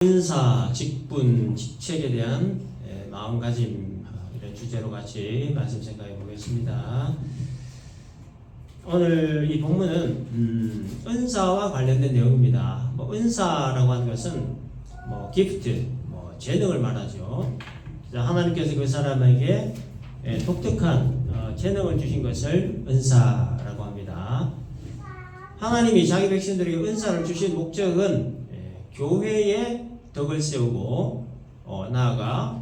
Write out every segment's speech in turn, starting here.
은사, 직분, 직책에 대한 마음가짐 이런 주제로 같이 말씀 생각해 보겠습니다. 오늘 이 본문은 은사와 관련된 내용입니다. 은사라고 하는 것은 기프트, 재능을 말하죠. 하나님께서 그 사람에게 독특한 재능을 주신 것을 은사라고 합니다. 하나님이 자기 백성들에게 은사를 주신 목적은 교회의 덕을 세우고 나아가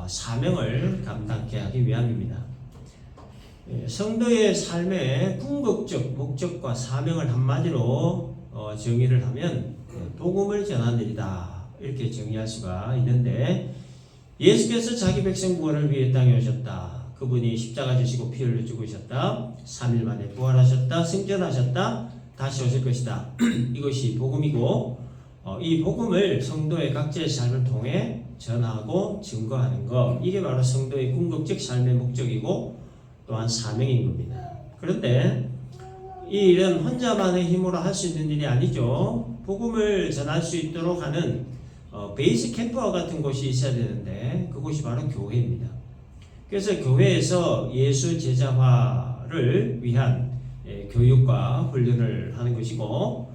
사명을 감당케 하기 위함입니다. 성도의 삶의 궁극적 목적과 사명을 한마디로 정의를 하면 복음을 전하는 일이다, 이렇게 정의할 수가 있는데, 예수께서 자기 백성 구원을 위해 땅에 오셨다. 그분이 십자가 지시고 피 흘려 죽으셨다. 3일 만에 부활하셨다. 승천하셨다. 다시 오실 것이다. 이것이 복음이고, 이 복음을 성도의 각자의 삶을 통해 전하고 증거하는 것, 이게 바로 성도의 궁극적 삶의 목적이고 또한 사명인 겁니다. 그런데 이 일은 혼자만의 힘으로 할 수 있는 일이 아니죠. 복음을 전할 수 있도록 하는 베이스 캠프와 같은 곳이 있어야 되는데, 그곳이 바로 교회입니다. 그래서 교회에서 예수 제자화를 위한 교육과 훈련을 하는 것이고,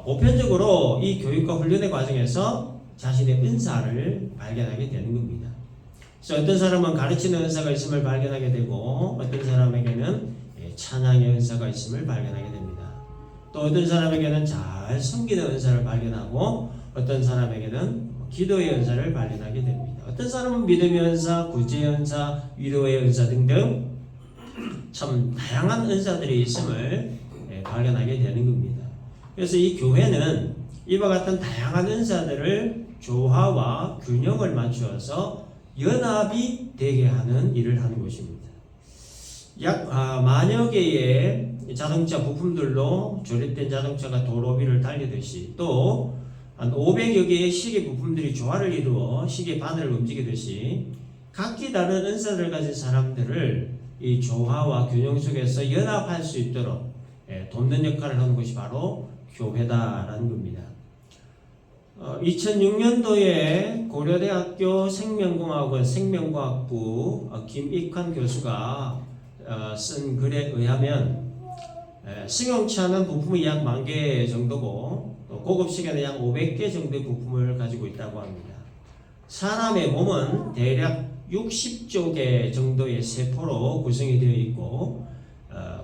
보편적으로 이 교육과 훈련의 과정에서 자신의 은사를 발견하게 되는 겁니다. 그래서 어떤 사람은 가르치는 은사가 있음을 발견하게 되고, 어떤 사람에게는 찬양의 은사가 있음을 발견하게 됩니다. 또 어떤 사람에게는 잘 섬기는 은사를 발견하고, 어떤 사람에게는 기도의 은사를 발견하게 됩니다. 어떤 사람은 믿음의 은사, 구제의 은사, 위로의 은사 등등 참 다양한 은사들이 있음을 발견하게 되는 겁니다. 그래서 이 교회는 이와 같은 다양한 은사들을 조화와 균형을 맞추어서 연합이 되게 하는 일을 하는 것입니다. 약 만여 개의 자동차 부품들로 조립된 자동차가 도로 위를 달리듯이, 또 한 500여 개의 시계 부품들이 조화를 이루어 시계 바늘을 움직이듯이, 각기 다른 은사를 가진 사람들을 이 조화와 균형 속에서 연합할 수 있도록 돕는 역할을 하는 것이 바로 교회다라는 겁니다. 2006년도에 고려대학교 생명공학원 생명과학부 김익환 교수가 쓴 글에 의하면, 승용차는 부품이 약 10,000개 정도고, 고급 시계는 약 500개 정도의 부품을 가지고 있다고 합니다. 사람의 몸은 대략 60조 개 정도의 세포로 구성이 되어 있고,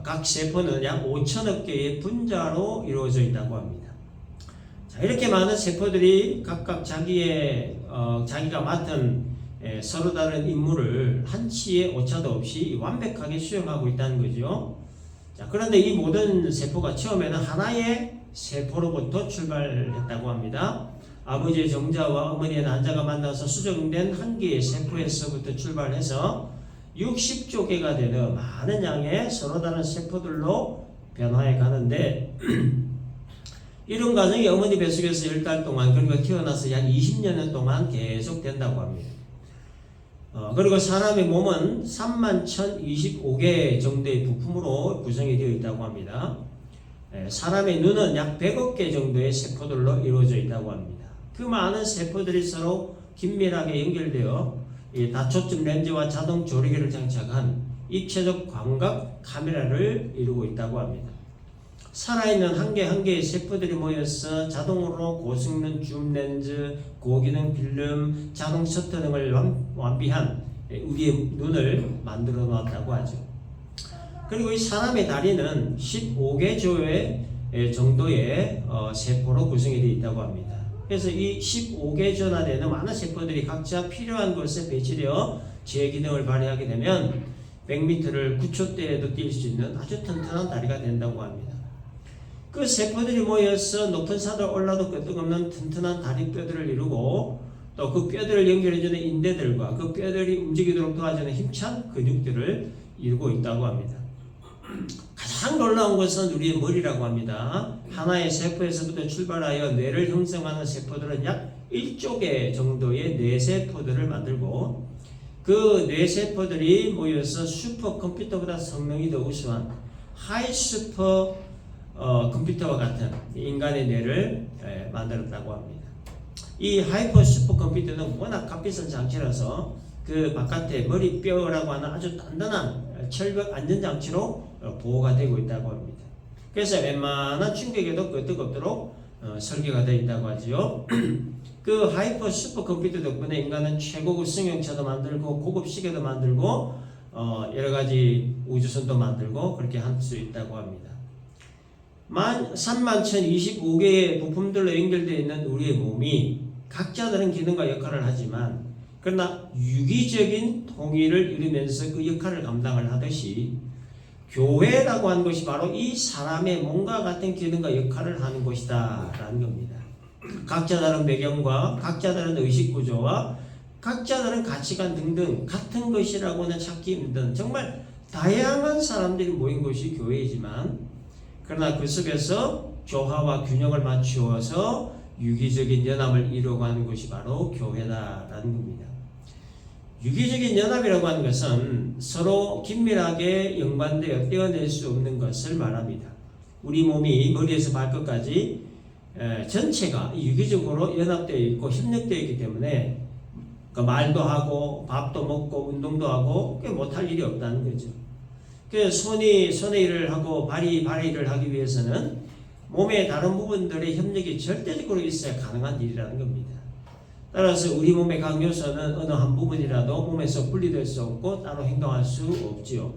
각 세포는 약 5천억 개의 분자로 이루어져 있다고 합니다. 자, 이렇게 많은 세포들이 각각 자기가 맡은 서로 다른 임무를 한치의 오차도 없이 완벽하게 수행하고 있다는 거죠. 자, 그런데 이 모든 세포가 처음에는 하나의 세포로부터 출발했다고 합니다. 아버지의 정자와 어머니의 난자가 만나서 수정된 한 개의 세포에서부터 출발해서 60조 개가 되는 많은 양의 서로 다른 세포들로 변화해 가는데, 이런 과정이 어머니 뱃속에서 10달 동안, 그리고 태어나서 약 20년 동안 계속 된다고 합니다. 그리고 사람의 몸은 31,025개 정도의 부품으로 구성이 되어 있다고 합니다. 사람의 눈은 약 100억 개 정도의 세포들로 이루어져 있다고 합니다. 그 많은 세포들이 서로 긴밀하게 연결되어 다초점 렌즈와 자동 조리개를 장착한 입체적 광각 카메라를 이루고 있다고 합니다. 살아있는 한 개 한 개의 세포들이 모여서 자동으로 고성능 줌 렌즈, 고기능 필름, 자동 셔터 등을 완비한 우리의 눈을 만들어 놨다고 하죠. 그리고 이 사람의 다리는 15개 정도의 세포로 구성이 되어 있다고 합니다. 그래서 이 15개 조나 되는 많은 세포들이 각자 필요한 곳에 배치되어 제 기능을 발휘하게 되면 100m를 9초대에도 뛸 수 있는 아주 튼튼한 다리가 된다고 합니다. 그 세포들이 모여서 높은 산을 올라도 끄떡없는 튼튼한 다리뼈들을 이루고, 또 그 뼈들을 연결해주는 인대들과 그 뼈들이 움직이도록 도와주는 힘찬 근육들을 이루고 있다고 합니다. 가장 놀라운 것은 우리의 머리라고 합니다. 하나의 세포에서부터 출발하여 뇌를 형성하는 세포들은 약 1조 개 정도의 뇌세포들을 만들고, 그 뇌세포들이 모여서 슈퍼컴퓨터보다 성능이 더 우수한 하이슈퍼 컴퓨터와 같은 인간의 뇌를 만들었다고 합니다. 이 하이퍼 슈퍼컴퓨터는 워낙 값비싼 장치라서 그 바깥에 머리뼈라고 하는 아주 단단한 철벽 안전장치로 보호가 되고 있다고 합니다. 그래서 웬만한 충격에도 끄떡없도록 설계가 되어 있다고 하지요. 그 하이퍼 슈퍼컴퓨터 덕분에 인간은 최고급 승용차도 만들고 고급 시계도 만들고 여러 가지 우주선도 만들고 그렇게 할 수 있다고 합니다. 31,025개의 부품들로 연결되어 있는 우리의 몸이 각자 다른 기능과 역할을 하지만 그러나 유기적인 통일을 이루면서 그 역할을 감당을 하듯이 교회라고 하는 것이 바로 이 사람의 몸과 같은 기능과 역할을 하는 곳이다 라는 겁니다. 각자 다른 배경과 각자 다른 의식구조와 각자 다른 가치관 등등 같은 것이라고는 찾기 힘든 정말 다양한 사람들이 모인 곳이 교회이지만 그러나 그 속에서 조화와 균형을 맞추어서 유기적인 연합을 이루어가는 것이 바로 교회다라는 겁니다. 유기적인 연합이라고 하는 것은 서로 긴밀하게 연관되어 떼어낼 수 없는 것을 말합니다. 우리 몸이 머리에서 발끝까지 전체가 유기적으로 연합되어 있고 협력되어 있기 때문에 말도 하고 밥도 먹고 운동도 하고 못할 일이 없다는 거죠. 그래서 손의 일을 하고 발이 발의 일을 하기 위해서는 몸의 다른 부분들의 협력이 절대적으로 있어야 가능한 일이라는 겁니다. 따라서 우리 몸의 각 요소는 어느 한 부분이라도 몸에서 분리될 수 없고 따로 행동할 수 없지요.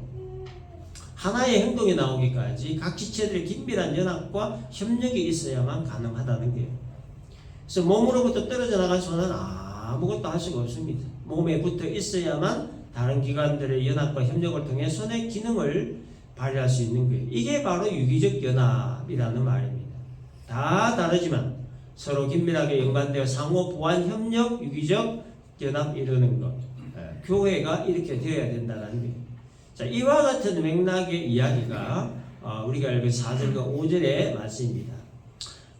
하나의 행동이 나오기까지 각 지체들의 긴밀한 연합과 협력이 있어야만 가능하다는 거예요. 그래서 몸으로부터 떨어져 나간 손은 아무것도 할 수가 없습니다. 몸에 붙어 있어야만 다른 기관들의 연합과 협력을 통해 손의 기능을 발휘할 수 있는 거예요. 이게 바로 유기적 연합이라는 말입니다. 다 다르지만 서로 긴밀하게 연관되어 상호 보완 협력 유기적 연합 이루는 것. 교회가 이렇게 되어야 된다는 거예요. 자, 이와 같은 맥락의 이야기가 우리가 읽은 4절과 5절의 말씀입니다.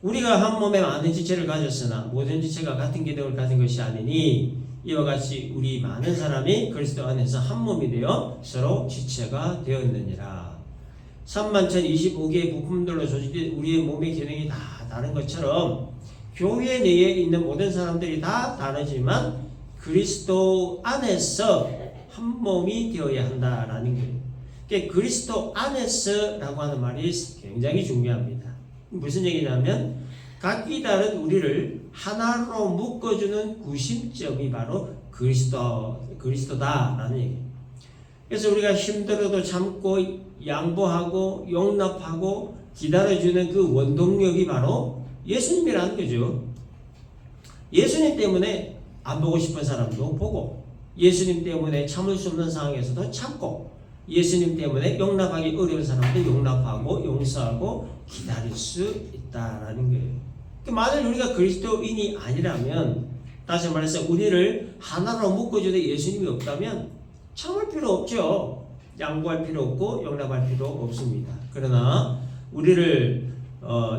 우리가 한 몸에 많은 지체를 가졌으나 모든 지체가 같은 기능을 가진 것이 아니니 이와 같이 우리 많은 사람이 그리스도 안에서 한 몸이 되어 서로 지체가 되었느니라. 31,025개의 부품들로 조직된 우리의 몸의 기능이 다 다른 것처럼 교회 내에 있는 모든 사람들이 다 다르지만 그리스도 안에서 한 몸이 되어야 한다라는 거예요. 그러니까 그리스도 안에서라고 하는 말이 굉장히 중요합니다. 무슨 얘기냐면 각기 다른 우리를 하나로 묶어주는 구심점이 바로 그리스도다라는 얘기예요. 그래서 우리가 힘들어도 참고 양보하고 용납하고 기다려주는 그 원동력이 바로 예수님이라는 거죠. 예수님 때문에 안 보고 싶은 사람도 보고 예수님 때문에 참을 수 없는 상황에서도 참고 예수님 때문에 용납하기 어려운 사람도 용납하고 용서하고 기다릴 수 있다라는 거예요. 만일 우리가 그리스도인이 아니라면 다시 말해서 우리를 하나로 묶어주는 예수님이 없다면 참을 필요 없죠. 양보할 필요 없고 용납할 필요 없습니다. 그러나 우리를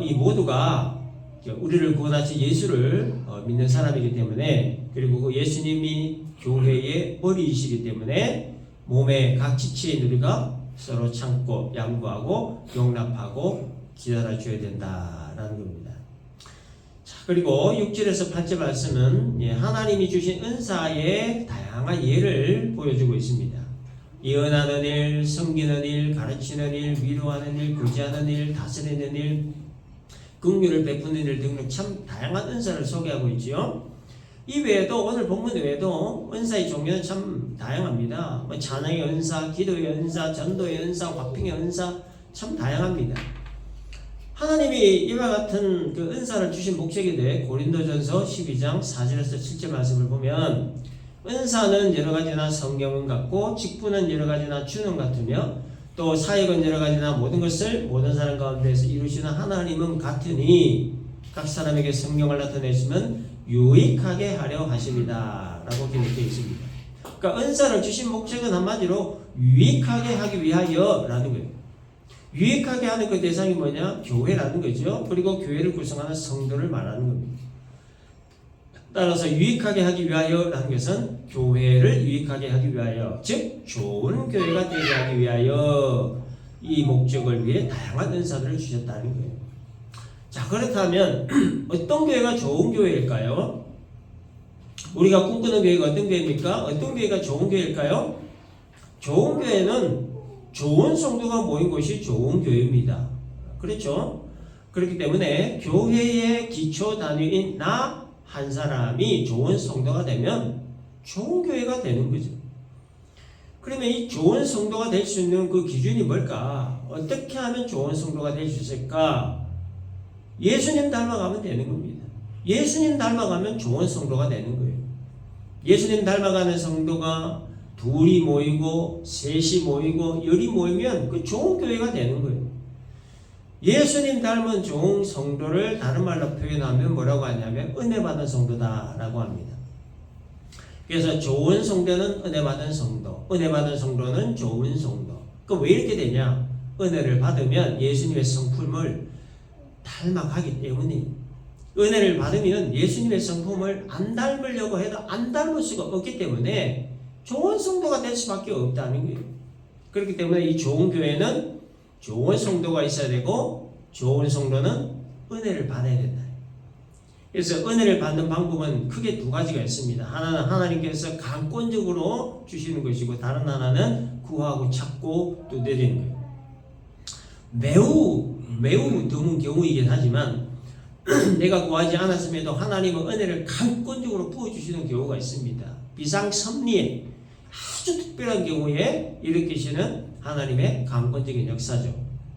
이 모두가 우리를 구원하신 예수를 믿는 사람이기 때문에 그리고 그 예수님이 교회의 머리이시기 때문에 몸의 각 지체인 우리가 서로 참고 양보하고 용납하고 기다려줘야 된다라는 겁니다. 자, 그리고 6절에서 8절 말씀은 하나님이 주신 은사의 다양한 예를 보여주고 있습니다. 예언하는 일, 섬기는 일, 가르치는 일, 위로하는 일, 구제하는 일, 다스리는 일, 긍휼을 베푸는 일 등등 참 다양한 은사를 소개하고 있지요. 이 외에도 오늘 본문 외에도 은사의 종류는 참 다양합니다. 찬양의 은사, 기도의 은사, 전도의 은사, 화평의 은사 참 다양합니다. 하나님이 이와 같은 그 은사를 주신 목적에 대해 고린도전서 12장 4절에서 7절 말씀을 보면 은사는 여러 가지나 성경은 같고 직분은 여러 가지나 주는 같으며 또 사역은 여러 가지나 모든 것을 모든 사람 가운데에서 이루시는 하나님은 같으니 각 사람에게 성령을 나타내시면 유익하게 하려 하십니다 라고 기록되어 있습니다. 그러니까 은사를 주신 목적은 한마디로 유익하게 하기 위하여 라는 거예요. 유익하게 하는 그 대상이 뭐냐? 교회라는 거죠. 그리고 교회를 구성하는 성도를 말하는 겁니다. 따라서 유익하게 하기 위하여 라는 것은 교회를 유익하게 하기 위하여 즉 좋은 교회가 되게 하기 위하여 이 목적을 위해 다양한 은사들을 주셨다는 거예요. 자, 그렇다면 어떤 교회가 좋은 교회일까요? 우리가 꿈꾸는 교회가 어떤 교회입니까? 어떤 교회가 좋은 교회일까요? 좋은 교회는 좋은 성도가 모인 곳이 좋은 교회입니다. 그렇죠? 그렇기 때문에 교회의 기초 단위인 나 한 사람이 좋은 성도가 되면 좋은 교회가 되는 거죠. 그러면 이 좋은 성도가 될 수 있는 그 기준이 뭘까? 어떻게 하면 좋은 성도가 될 수 있을까? 예수님 닮아가면 되는 겁니다. 예수님 닮아가면 좋은 성도가 되는 거예요. 예수님 닮아가는 성도가 둘이 모이고 셋이 모이고 열이 모이면 그 좋은 교회가 되는 거예요. 예수님 닮은 좋은 성도를 다른 말로 표현하면 뭐라고 하냐면 은혜 받은 성도다라고 합니다. 그래서 좋은 성도는 은혜 받은 성도, 은혜 받은 성도는 좋은 성도. 그 왜 이렇게 되냐? 은혜를 받으면 예수님의 성품을 닮아가기 때문에, 은혜를 받으면 예수님의 성품을 안 닮으려고 해도 안 닮을 수가 없기 때문에 좋은 성도가 될 수밖에 없다는 거예요. 그렇기 때문에 이 좋은 교회는 좋은 성도가 있어야 되고 좋은 성도는 은혜를 받아야 된다. 그래서 은혜를 받는 방법은 크게 두 가지가 있습니다. 하나는 하나님께서 강권적으로 주시는 것이고, 다른 하나는 구하고 찾고 두드리는 거예요. 매우 드문 경우이긴 하지만 내가 구하지 않았음에도 하나님은 은혜를 강권적으로 부어주시는 경우가 있습니다. 비상섭리에 아주 특별한 경우에 일으키시는 하나님의 강권적인 역사죠.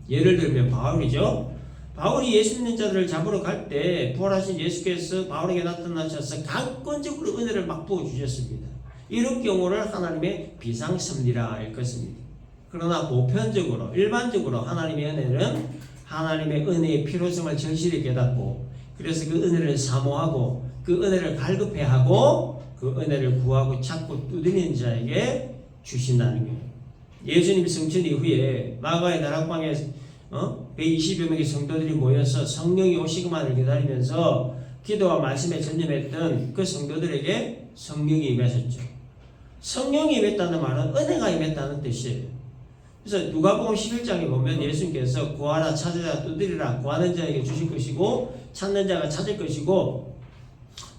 예를 들면 바울이죠. 바울이 예수 믿는 자들을 잡으러 갈 때 부활하신 예수께서 바울에게 나타나셔서 강권적으로 은혜를 막 부어주셨습니다. 이런 경우를 하나님의 비상섭리라 할 것입니다. 그러나 보편적으로 일반적으로 하나님의 은혜는 하나님의 은혜의 필요성을 절실히 깨닫고, 그래서 그 은혜를 사모하고 그 은혜를 갈급해하고 그 은혜를 구하고 찾고 두드리는 자에게 주신다는 거예요. 예수님 승천 이후에 마가의 다락방에 120여 명의 성도들이 모여서 성령이 오시기만을 기다리면서 기도와 말씀에 전념했던 그 성도들에게 성령이 임하셨죠. 성령이 임했다는 말은 은혜가 임했다는 뜻이에요. 그래서 누가복음 11장에 보면 예수님께서 구하라 찾으라 두드리라, 구하는 자에게 주실 것이고 찾는 자가 찾을 것이고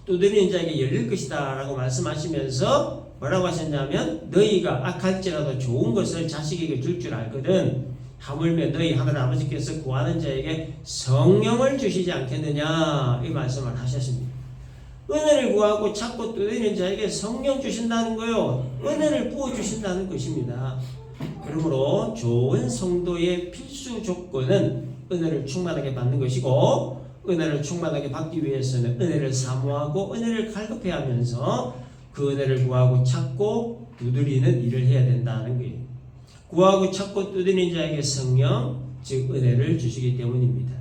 두드리는 자에게 열릴 것이다 라고 말씀하시면서 뭐라고 하셨냐면, 너희가 악할지라도 좋은 것을 자식에게 줄 줄 알거든 하물며 너희 하늘 아버지께서 구하는 자에게 성령을 주시지 않겠느냐, 이 말씀을 하셨습니다. 은혜를 구하고 찾고 두드리는 자에게 성령 주신다는 거요, 은혜를 부어주신다는 것입니다. 그러므로 좋은 성도의 필수 조건은 은혜를 충만하게 받는 것이고, 은혜를 충만하게 받기 위해서는 은혜를 사모하고 은혜를 갈급해 하면서 그 은혜를 구하고 찾고 두드리는 일을 해야 된다는 거예요. 구하고 찾고 두드리는 자에게 성령, 즉 은혜를 주시기 때문입니다.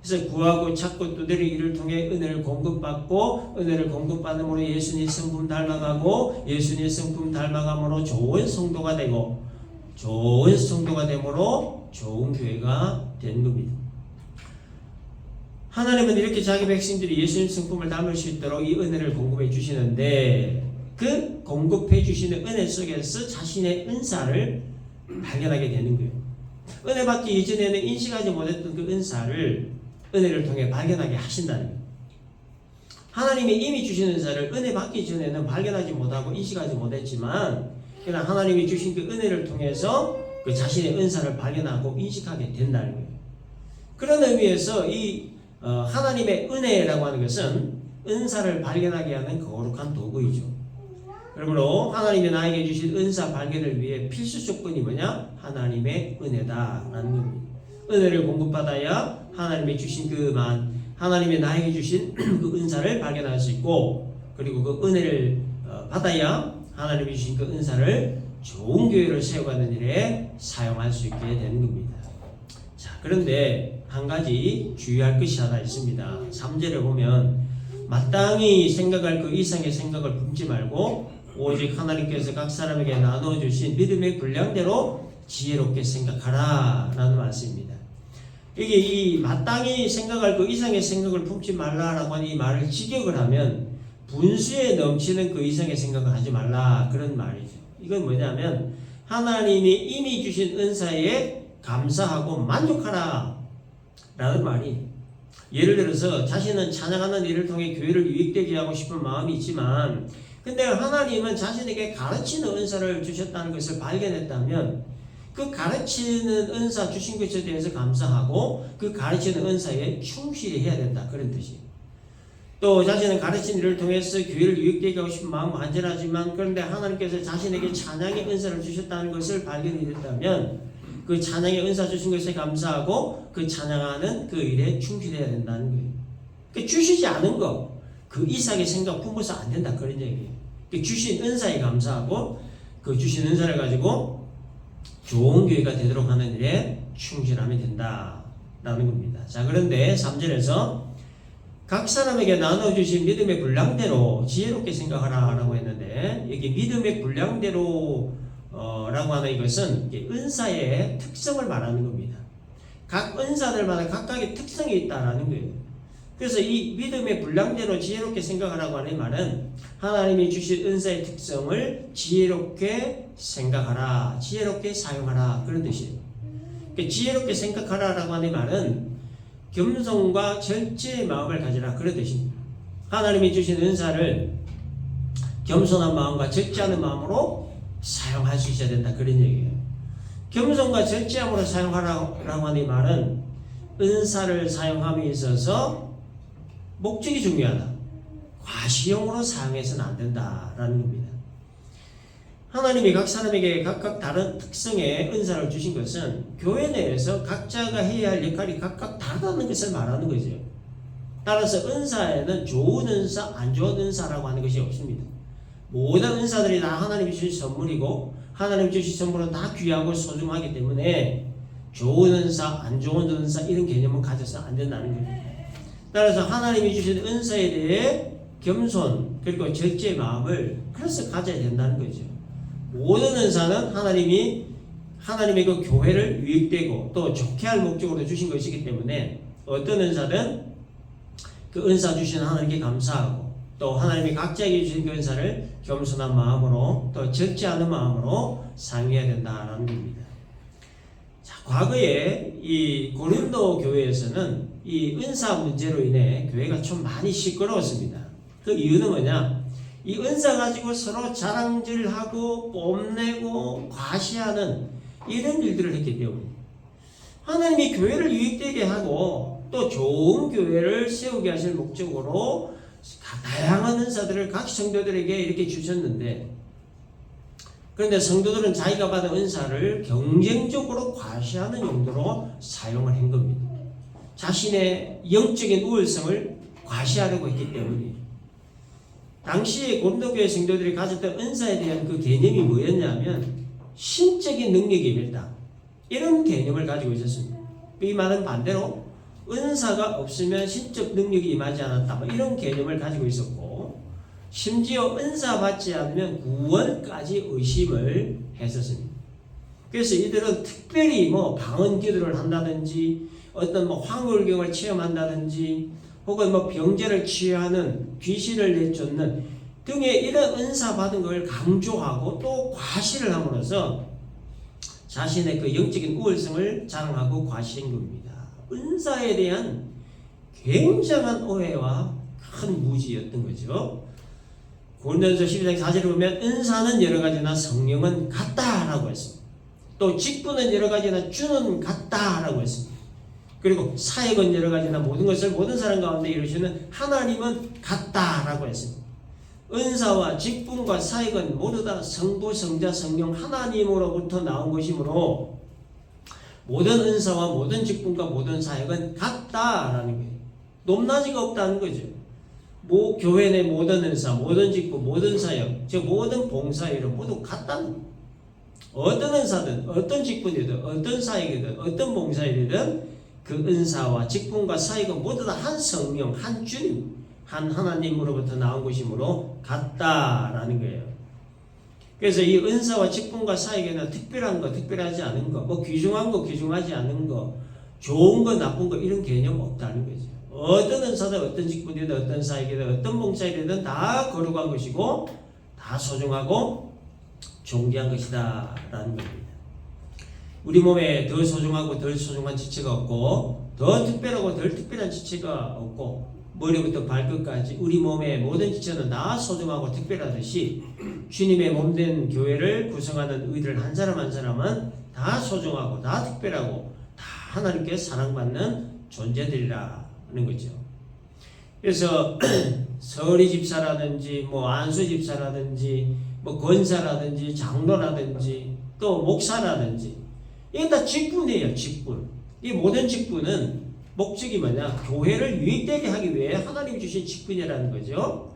그래서 구하고 찾고 두드리는 일을 통해 은혜를 공급받고, 은혜를 공급받음으로 예수님 성품 닮아가고, 예수님 성품 닮아감으로 좋은 성도가 되고, 좋은 성도가 되므로 좋은 교회가 되는 겁니다. 하나님은 이렇게 자기 백성들이 예수님 성품을 닮을 수 있도록 이 은혜를 공급해 주시는데, 그 공급해 주시는 은혜 속에서 자신의 은사를 발견하게 되는 거예요. 은혜 받기 이전에는 인식하지 못했던 그 은사를 은혜를 통해 발견하게 하신다는 거예요. 하나님이 이미 주신 은사를 은혜 받기 전에는 발견하지 못하고 인식하지 못했지만, 그러나 하나님이 주신 그 은혜를 통해서 그 자신의 은사를 발견하고 인식하게 된다는 거예요. 그런 의미에서 이 하나님의 은혜라고 하는 것은 은사를 발견하게 하는 거룩한 도구이죠. 그러므로 하나님이 나에게 주신 은사 발견을 위해 필수 조건이 뭐냐? 하나님의 은혜다라는 겁니다. 은혜를 공급받아야 하나님이 주신 하나님이 나에게 주신 그 은사를 발견할 수 있고, 그리고 그 은혜를 받아야 하나님이 주신 그 은사를 좋은 교회를 세워가는 일에 사용할 수 있게 되는 겁니다. 자, 그런데 한 가지 주의할 것이 하나 있습니다. 3절에 보면 마땅히 생각할 그 이상의 생각을 품지 말고 오직 하나님께서 각 사람에게 나누어 주신 믿음의 분량대로 지혜롭게 생각하라 라는 말씀입니다. 이게 이 마땅히 생각할 그 이상의 생각을 품지 말라라고 하는 이 말을 직역을 하면 분수에 넘치는 그 이상의 생각을 하지 말라, 그런 말이죠. 이건 뭐냐면 하나님이 이미 주신 은사에 감사하고 만족하라 라는 말이, 예를 들어서 자신은 찬양하는 일을 통해 교회를 유익되게 하고 싶은 마음이 있지만 근데 하나님은 자신에게 가르치는 은사를 주셨다는 것을 발견했다면 그 가르치는 은사 주신 것에 대해서 감사하고 그 가르치는 은사에 충실히 해야 된다. 그런 뜻이에요. 또 자신은 가르치는 일을 통해서 교회를 유익되게 하고 싶은 마음은 간절하지만 그런데 하나님께서 자신에게 찬양의 은사를 주셨다는 것을 발견이 됐다면 그 찬양의 은사 주신 것에 감사하고 그 찬양하는 그 일에 충실해야 된다는 거예요. 그 주시지 않은 거, 그 이삭의 생각 품어서 안 된다. 그런 얘기예요. 그 주신 은사에 감사하고 그 주신 은사를 가지고 좋은 교회가 되도록 하는 일에 충실하면 된다라는 겁니다. 자, 그런데 3절에서 각 사람에게 나눠주신 믿음의 분량대로 지혜롭게 생각하라 라고 했는데 여기 믿음의 분량대로 라고 하는 이것은 은사의 특성을 말하는 겁니다. 각 은사들마다 각각의 특성이 있다라는 거예요. 그래서 이 믿음의 분량대로 지혜롭게 생각하라고 하는 말은 하나님이 주신 은사의 특성을 지혜롭게 생각하라, 지혜롭게 사용하라 그런 뜻이에요. 그러니까 지혜롭게 생각하라라고 하는 말은 겸손과 절제의 마음을 가지라 그런 뜻입니다. 하나님이 주신 은사를 겸손한 마음과 절제하는 마음으로 사용할 수 있어야 된다 그런 얘기예요. 겸손과 절제함으로 사용하라고 하는 말은 은사를 사용함에 있어서 목적이 중요하다. 과시용으로 사용해서는 안 된다라는 겁니다. 하나님이 각 사람에게 각각 다른 특성의 은사를 주신 것은 교회 내에서 각자가 해야 할 역할이 각각 다르다는 것을 말하는 거죠. 따라서 은사에는 좋은 은사, 안 좋은 은사라고 하는 것이 없습니다. 모든 은사들이 다 하나님이 주신 선물이고 하나님이 주신 선물은 다 귀하고 소중하기 때문에 좋은 은사, 안 좋은 은사 이런 개념은 가져서 안 된다는 거죠. 따라서 하나님이 주신 은사에 대해 겸손 그리고 절제의 마음을 그래서 가져야 된다는 거죠. 모든 은사는 하나님의 그 교회를 유익되고 또 좋게 할 목적으로 주신 것이기 때문에 어떤 은사든 그 은사 주신 하나님께 감사하고 또 하나님이 각자에게 주신 그 은사를 겸손한 마음으로 또 절제하는 마음으로 사용해야 된다라는 겁니다. 자, 과거에 이 고린도 교회에서는 이 은사 문제로 인해 교회가 좀 많이 시끄러웠습니다. 그 이유는 뭐냐? 이 은사 가지고 서로 자랑질하고 뽐내고 과시하는 이런 일들을 했기 때문에 하나님이 교회를 유익되게 하고 또 좋은 교회를 세우게 하실 목적으로 다양한 은사들을 각 성도들에게 이렇게 주셨는데 그런데 성도들은 자기가 받은 은사를 경쟁적으로 과시하는 용도로 사용을 한 겁니다. 자신의 영적인 우월성을 과시하려고 했기 때문에 당시에 고린도교회 성도들이 가졌던 은사에 대한 그 개념이 뭐였냐면 신적인 능력이 임했다. 이런 개념을 가지고 있었습니다. 이 말은 반대로 은사가 없으면 신적 능력이 임하지 않았다. 뭐 이런 개념을 가지고 있었고 심지어 은사 받지 않으면 구원까지 의심을 했었습니다. 그래서 이들은 특별히 뭐 방언 기도를 한다든지 어떤 뭐 황홀경을 체험한다든지 혹은 뭐 병제를 치유하는 귀신을 내쫓는 등의 이런 은사 받은 걸 강조하고 또 과시를 함으로써 자신의 그 영적인 우월성을 자랑하고 과시한 겁니다. 은사에 대한 굉장한 오해와 큰 무지였던 거죠. 고린도전서 12장 4절을 보면 은사는 여러 가지나 성령은 같다라고 했습니다. 또 직분은 여러 가지나 주는 같다라고 했습니다. 그리고 사역은 여러 가지나 모든 것을 모든 사람 가운데 이루시는 하나님은 같다라고 했습니다. 은사와 직분과 사역은 모두 다 성부, 성자, 성령 하나님으로부터 나온 것이므로 모든 은사와 모든 직분과 모든 사역은 같다라는 거예요. 높낮이가 없다는 거죠. 교회 내 모든 은사, 모든 직분, 모든 사역, 즉 모든 봉사일은 모두 같다는 거예요. 어떤 은사든 어떤 직분이든 어떤 사역이든 어떤 봉사일이든 그 은사와 직분과 사역은 모두 다 한 성령, 한 주님, 한 하나님으로부터 나온 것이므로 같다라는 거예요. 그래서 이 은사와 직분과 사역에는 특별한 거, 특별하지 않은 거, 뭐 귀중한 거, 귀중하지 않은 거, 좋은 거, 나쁜 거 이런 개념 없다는 거죠. 어떤 은사든 어떤 직분이든 어떤 사역이든 어떤 봉사이든 다 거룩한 것이고 다 소중하고 존귀한 것이다 라는 겁니다. 우리 몸에 더 소중하고 덜 소중한 지체가 없고 더 특별하고 덜 특별한 지체가 없고 머리부터 발끝까지 우리 몸의 모든 지체는 다 소중하고 특별하듯이 주님의 몸된 교회를 구성하는 우리들 한 사람 한 사람은 다 소중하고 다 특별하고 다 하나님께 사랑받는 존재들이라는 거죠. 그래서 서리 집사라든지 뭐 안수 집사라든지 뭐 권사라든지 장로라든지 또 목사라든지 이게 다 직분이에요. 직분. 이 모든 직분은 목적이 뭐냐? 교회를 유익되게 하기 위해 하나님이 주신 직분이라는 거죠.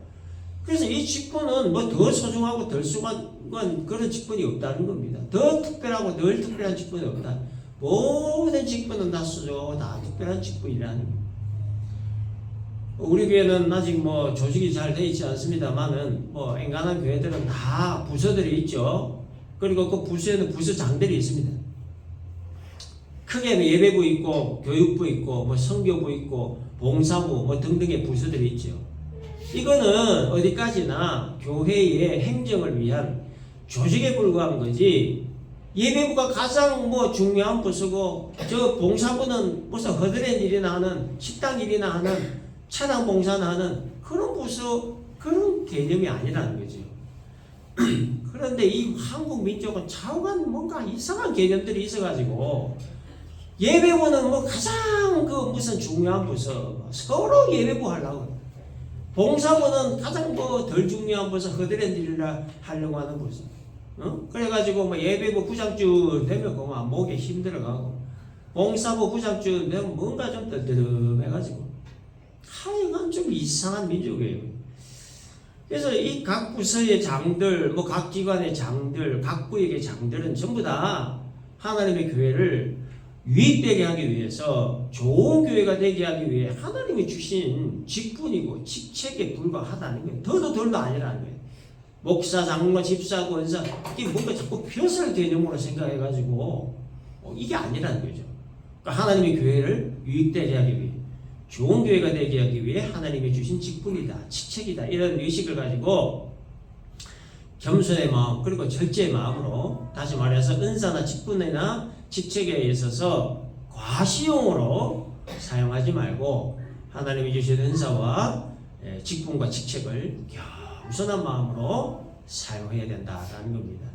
그래서 이 직분은 뭐 더 소중하고 덜 소중한 그런 직분이 없다는 겁니다. 더 특별하고 덜 특별한 직분이 없다. 모든 직분은 다 소중하고 다 특별한 직분이라는 겁니다. 우리 교회는 아직 뭐 조직이 잘 되어 있지 않습니다만은 뭐 엔간한 교회들은 다 부서들이 있죠. 그리고 그 부서에는 부서장들이 있습니다. 크게 예배부 있고 교육부 있고 뭐 선교부 있고 봉사부 뭐 등등의 부서들이 있죠. 이거는 어디까지나 교회의 행정을 위한 조직에 불과한 거지. 예배부가 가장 뭐 중요한 부서고 저 봉사부는 무슨 허드렛 일이나 하는 식당 일이나 하는 차량 봉사나 하는 그런 부서 그런 개념이 아니라는 거죠. 그런데 이 한국 민족은 좌우간 뭔가 이상한 개념들이 있어가지고 예배부는 뭐 가장 그 무슨 중요한 부서 서로 예배부 하려고 봉사부는 가장 뭐 덜 중요한 부서 허드렛 일이라 하려고 하는 부서. 그래가지고 뭐 예배부 부장쯤 되면 그만 목에 힘들어가고 봉사부 부장쯤 되면 뭔가 좀 뜨뜻해가지고 하여간 좀 이상한 민족이에요. 그래서 이 각 부서의 장들, 뭐 각 기관의 장들, 각 부의 장들은 전부 다 하나님의 교회를 유익되게 하기 위해서 좋은 교회가 되게 하기 위해 하나님이 주신 직분이고 직책에 불과하다는 거예요. 더도 덜도 아니라는 거예요. 목사, 장로, 집사, 권사 이게 뭔가 자꾸 벼슬 개념으로 생각해가지고 이게 아니라는 거죠. 그러니까 하나님의 교회를 유익되게 하기 위해 좋은 교회가 되게 하기 위해 하나님이 주신 직분이다, 직책이다 이런 의식을 가지고 겸손의 마음 그리고 절제의 마음으로 다시 말해서 은사나 직분이나 직책에 있어서 과시용으로 사용하지 말고 하나님이 주신 은사와 직분과 직책을 겸손한 마음으로 사용해야 된다라는 겁니다.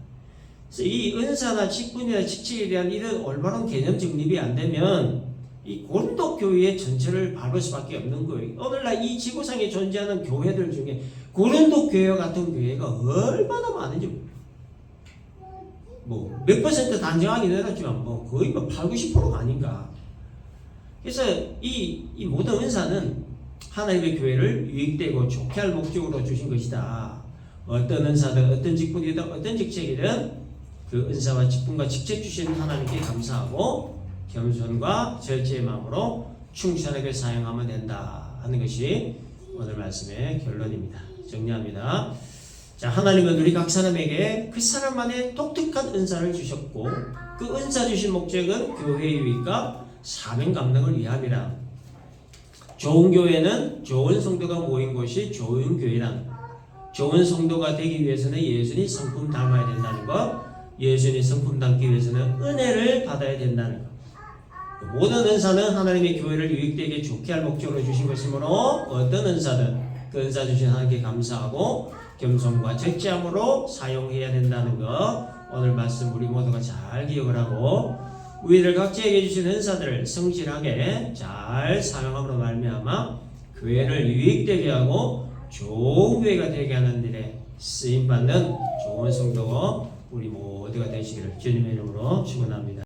그래서 이 은사나 직분이나 직책에 대한 이런 올바른 개념 정립이 안 되면 이 고린도 교회의 전체를 바를 수밖에 없는 거예요. 오늘날 이 지구상에 존재하는 교회들 중에 고린도 교회 같은 교회가 얼마나 많은지 뭐 몇 퍼센트 단정하기는 어렵지만 뭐 거의 뭐 80~90%가 아닌가. 그래서 이 모든 은사는 하나님의 교회를 유익되고 좋게 할 목적으로 주신 것이다. 어떤 은사든 어떤 직분이든 어떤 직책이든 그 은사와 직분과 직책 주신 하나님께 감사하고 겸손과 절제의 마음으로 충실하게 사용하면 된다 하는 것이 오늘 말씀의 결론입니다. 정리합니다. 자, 하나님은 우리 각 사람에게 그 사람만의 독특한 은사를 주셨고 그 은사 주신 목적은 교회의 유익과 사명 감당을 위함이라. 좋은 교회는 좋은 성도가 모인 곳이 좋은 교회란. 좋은 성도가 되기 위해서는 예수님 성품 닮아야 된다는 것, 예수님 성품 닮기 위해서는 은혜를 받아야 된다는 것. 모든 은사는 하나님의 교회를 유익되게 좋게 할 목적으로 주신 것이므로 어떤 은사든 그 은사 주신 하나님께 감사하고 겸손과 절제함으로 사용해야 된다는 것, 오늘 말씀 우리 모두가 잘 기억을 하고 우리들 각자에게 주신 은사들을 성실하게 잘 사용함으로 말미암아 교회를 유익되게 하고 좋은 교회가 되게 하는 일에 쓰임받는 좋은 성도가 우리 모두가 되시기를 주님의 이름으로 축원합니다.